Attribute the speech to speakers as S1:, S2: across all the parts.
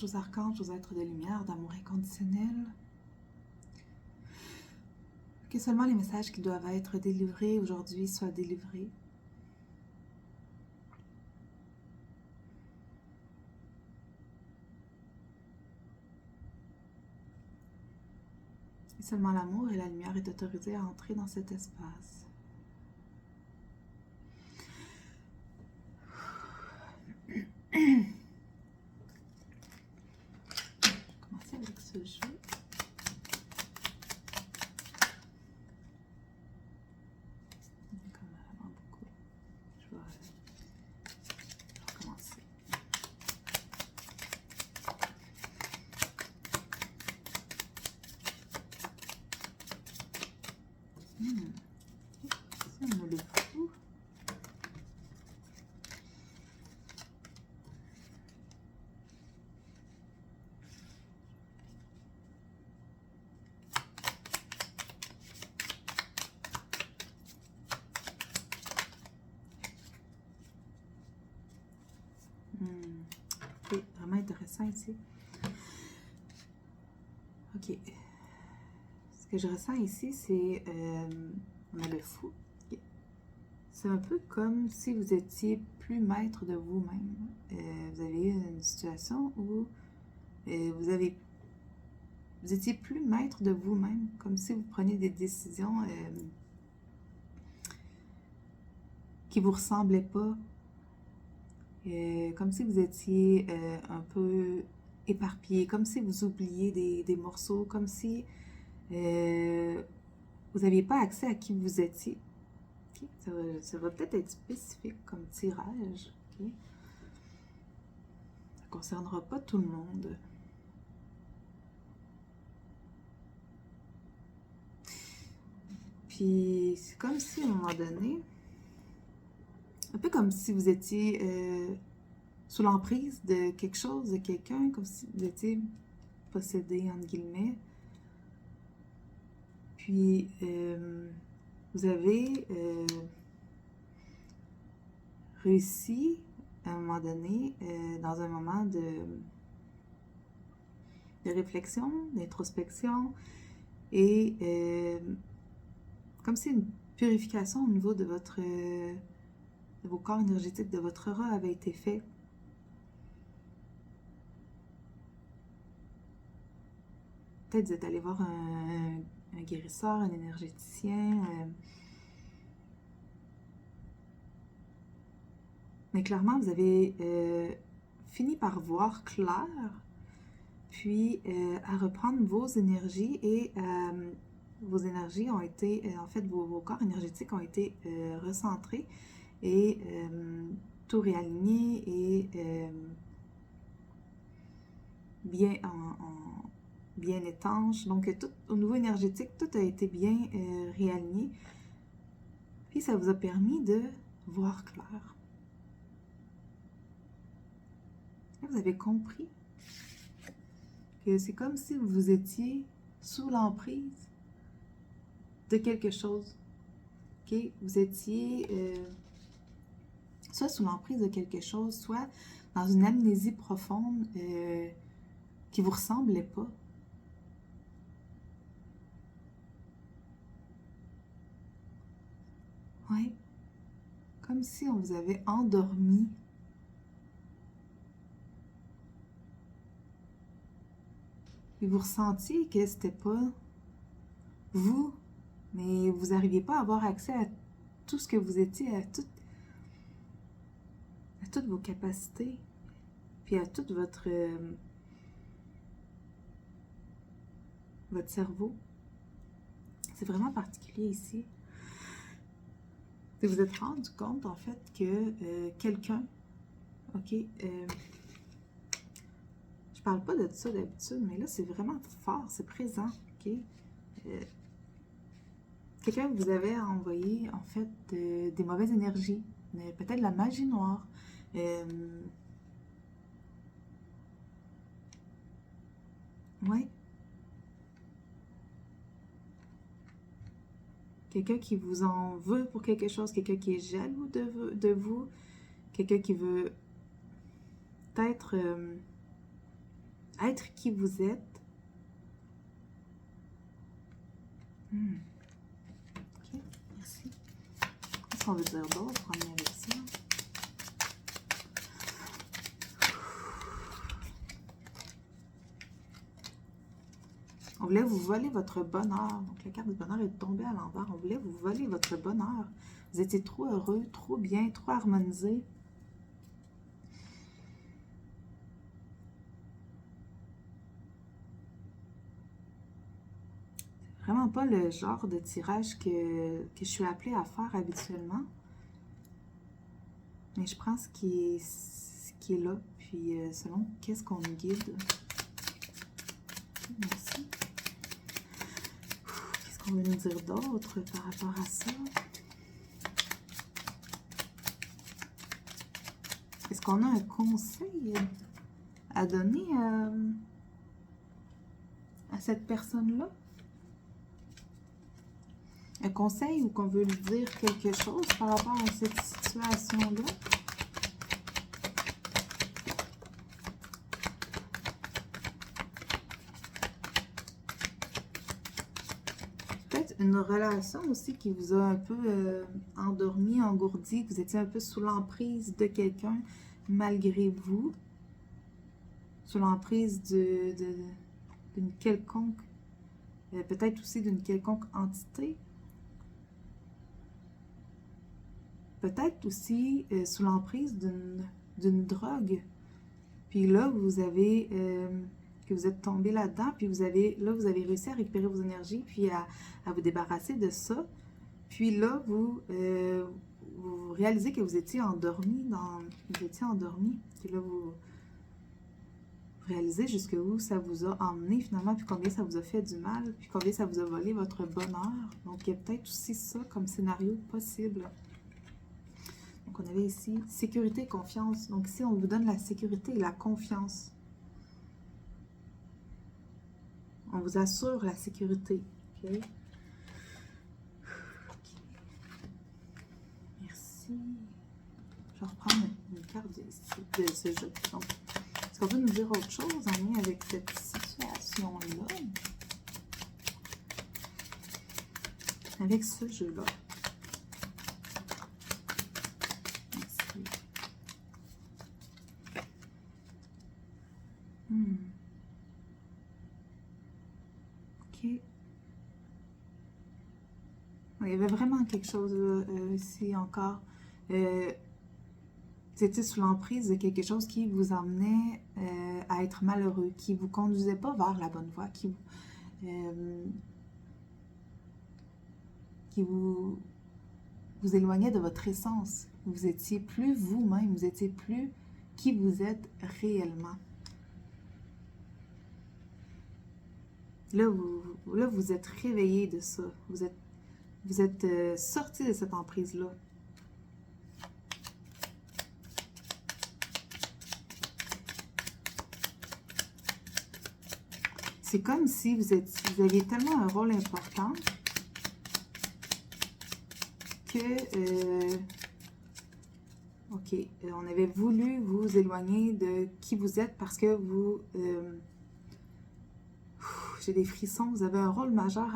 S1: anges, aux archanges, aux êtres de lumière, d'amour inconditionnel. Que seulement les messages qui doivent être délivrés aujourd'hui soient délivrés. Et seulement l'amour et la lumière est autorisé à entrer dans cet espace. Je vais commencer avec ce jeu. Comme vraiment beaucoup. Je vais recommencer. Ça me le fout. C'est vraiment intéressant ici. Ok. Ce que je ressens ici, c'est... on a le fou. Okay. C'est un peu comme si vous étiez plus maître de vous-même. Vous avez eu une situation où vous étiez plus maître de vous-même, comme si vous preniez des décisions qui ne vous ressemblaient pas. Comme si vous étiez un peu éparpillé, comme si vous oubliez des morceaux, comme si vous n'aviez pas accès à qui vous étiez. Okay? Ça va peut-être être spécifique comme tirage. Okay? Ça ne concernera pas tout le monde. Puis c'est comme si à un moment donné, un peu comme si vous étiez sous l'emprise de quelque chose, de quelqu'un, comme si vous étiez possédé, entre guillemets. Puis, vous avez réussi, à un moment donné, dans un moment de réflexion, d'introspection, et comme si une purification au niveau de vos corps énergétiques, de votre aura avait été faite. Peut-être vous êtes allé voir un guérisseur, un énergéticien. Mais clairement, vous avez fini par voir clair, puis à reprendre vos énergies et vos énergies ont été, en fait, vos corps énergétiques ont été recentrés et tout réaligné et bien bien étanche. Donc, tout, au niveau énergétique, tout a été bien réaligné. Puis, ça vous a permis de voir clair. Là, vous avez compris que c'est comme si vous étiez sous l'emprise de quelque chose. Okay? Vous étiez soit sous l'emprise de quelque chose, soit dans une amnésie profonde qui ne vous ressemblait pas. Oui, comme si on vous avait endormi. Et vous ressentiez que c'était pas vous, mais vous n'arriviez pas à avoir accès à tout ce que vous étiez, à toutes vos capacités, puis à tout votre cerveau. C'est vraiment particulier ici. Vous vous êtes rendu compte, en fait, que quelqu'un, ok, je parle pas de ça d'habitude, mais là, c'est vraiment fort, c'est présent, ok. Quelqu'un vous avait envoyé, en fait, des mauvaises énergies, peut-être de la magie noire. Ouais. Quelqu'un qui vous en veut pour quelque chose, quelqu'un qui est jaloux de vous, quelqu'un qui veut peut-être être qui vous êtes. Ok, merci. Qu'est-ce qu'on veut dire d'autre en lien avec ça? On voulait vous voler votre bonheur. Donc, la carte du bonheur est tombée à l'envers. On voulait vous voler votre bonheur. Vous étiez trop heureux, trop bien, trop harmonisé. C'est vraiment pas le genre de tirage que je suis appelée à faire habituellement. Mais je prends ce qui est là. Puis, selon qu'est-ce qu'on nous guide. Merci. Qu'est-ce qu'on veut nous dire d'autre par rapport à ça? Est-ce qu'on a un conseil à donner à cette personne-là? Un conseil ou qu'on veut lui dire quelque chose par rapport à cette situation-là? Peut-être une relation aussi qui vous a un peu endormi, engourdi, que vous étiez un peu sous l'emprise de quelqu'un malgré vous, sous l'emprise d'une quelconque, peut-être aussi d'une quelconque entité. Peut-être aussi sous l'emprise d'une drogue. Puis là, vous avez, que vous êtes tombé là-dedans, puis vous avez réussi à récupérer vos énergies, puis à vous débarrasser de ça. Puis là, vous réalisez que vous étiez endormi, Puis là, vous réalisez jusqu'où ça vous a emmené finalement, puis combien ça vous a fait du mal, puis combien ça vous a volé votre bonheur. Donc, il y a peut-être aussi ça comme scénario possible. Donc, on avait ici sécurité et confiance. Donc, ici, on vous donne la sécurité et la confiance. On vous assure la sécurité. OK? Merci. Je vais reprendre une carte de ce jeu. Donc, est-ce qu'on peut nous dire autre chose en lien avec cette situation-là? Avec ce jeu-là. Ok. Il y avait vraiment quelque chose ici encore. C'était sous l'emprise de quelque chose qui vous emmenait à être malheureux, qui vous conduisait pas vers la bonne voie, qui vous éloignait de votre essence. Vous étiez plus vous-même, vous étiez plus qui vous êtes réellement. Là, vous êtes réveillé de ça. Vous êtes sorti de cette emprise-là. C'est comme si vous aviez tellement un rôle important que, on avait voulu vous éloigner de qui vous êtes parce que vous... j'ai des frissons, vous avez un rôle majeur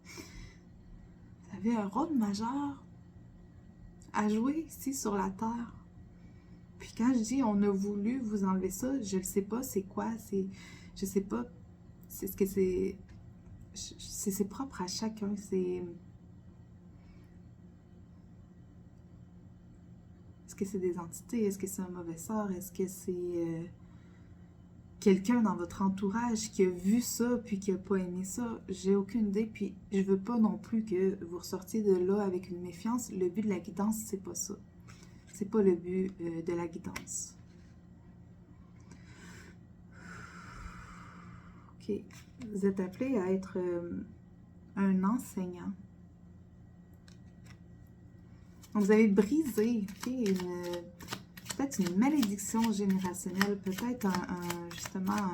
S1: Vous avez un rôle majeur à jouer ici sur la Terre. Puis quand je dis on a voulu vous enlever ça, je ne sais pas c'est quoi, je sais pas, c'est ce que c'est propre à chacun, est-ce que c'est des entités, est-ce que c'est un mauvais sort, est-ce que c'est quelqu'un dans votre entourage qui a vu ça puis qui n'a pas aimé ça, j'ai aucune idée, puis je veux pas non plus que vous ressortiez de là avec une méfiance. Le but de la guidance, c'est pas ça. C'est pas le but de la guidance. Ok. Vous êtes appelé à être un enseignant. Donc, vous avez brisé, peut-être une malédiction générationnelle, peut-être justement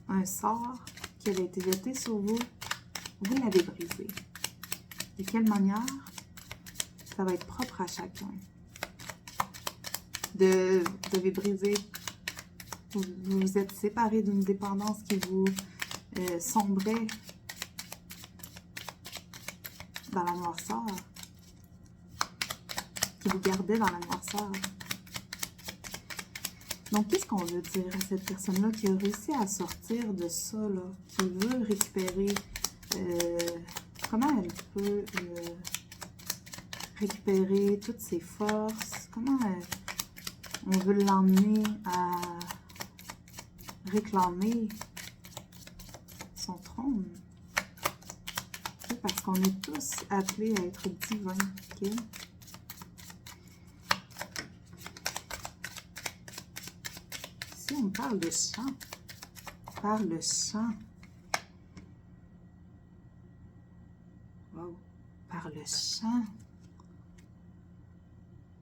S1: un sort qui avait été jeté sur vous. Vous l'avez brisé. De quelle manière? Ça va être propre à chacun. Vous avez brisé, vous vous êtes séparé d'une dépendance qui vous sombrait dans la noirceur, qui vous gardait dans la noirceur. Donc, qu'est-ce qu'on veut dire à cette personne-là qui a réussi à sortir de ça, là, qui veut récupérer, comment elle peut récupérer toutes ses forces, comment on veut l'emmener à réclamer son trône. Okay? Parce qu'on est tous appelés à être divins. Okay? Ici, on parle de chant. On parle de chant. Wow. Par le chant.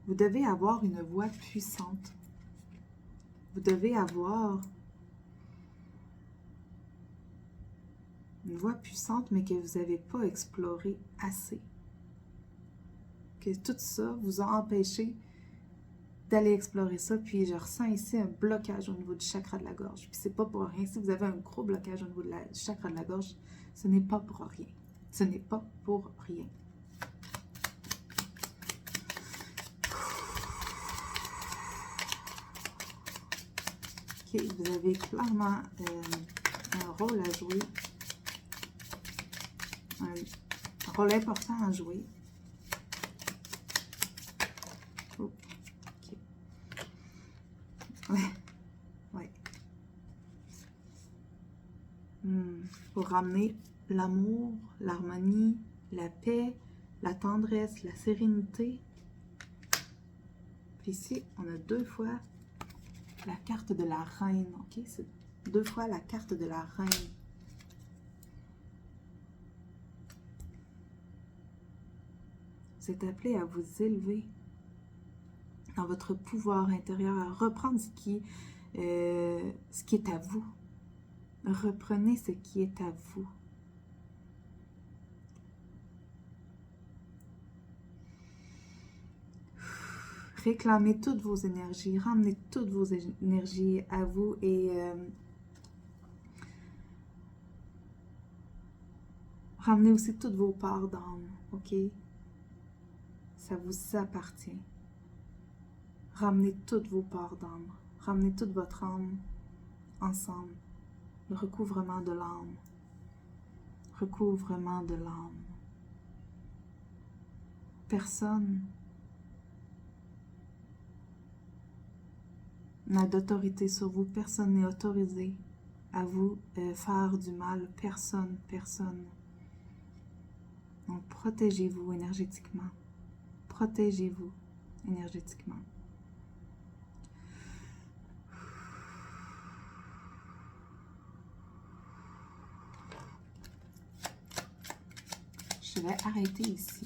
S1: Vous devez avoir une voix puissante. Vous devez avoir une voix puissante, mais que vous n'avez pas exploré assez. Que tout ça vous a empêché d'aller explorer ça. Puis je ressens ici un blocage au niveau du chakra de la gorge. Puis c'est pas pour rien. Si vous avez un gros blocage au niveau du chakra de la gorge, ce n'est pas pour rien. Ce n'est pas pour rien. Ok, vous avez clairement un rôle à jouer. Un rôle important à jouer. Oh, ok. Ouais. Ouais. Pour ramener l'amour, l'harmonie, la paix, la tendresse, la sérénité. Puis ici, on a 2 fois la carte de la reine. Ok, c'est 2 fois la carte de la reine. Vous êtes appelé à vous élever dans votre pouvoir intérieur, à reprendre ce qui est à vous. Reprenez ce qui est à vous. Réclamez toutes vos énergies, ramenez toutes vos énergies à vous et ramenez aussi toutes vos parts d'âme, ok? Ça vous appartient. Ramenez toutes vos parts d'âme, ramenez toute votre âme ensemble. Le recouvrement de l'âme. Recouvrement de l'âme. Personne n'a d'autorité sur vous. Personne n'est autorisé à vous faire du mal. Personne, personne. Donc, protégez-vous énergétiquement. Protégez-vous énergétiquement. Je vais arrêter ici.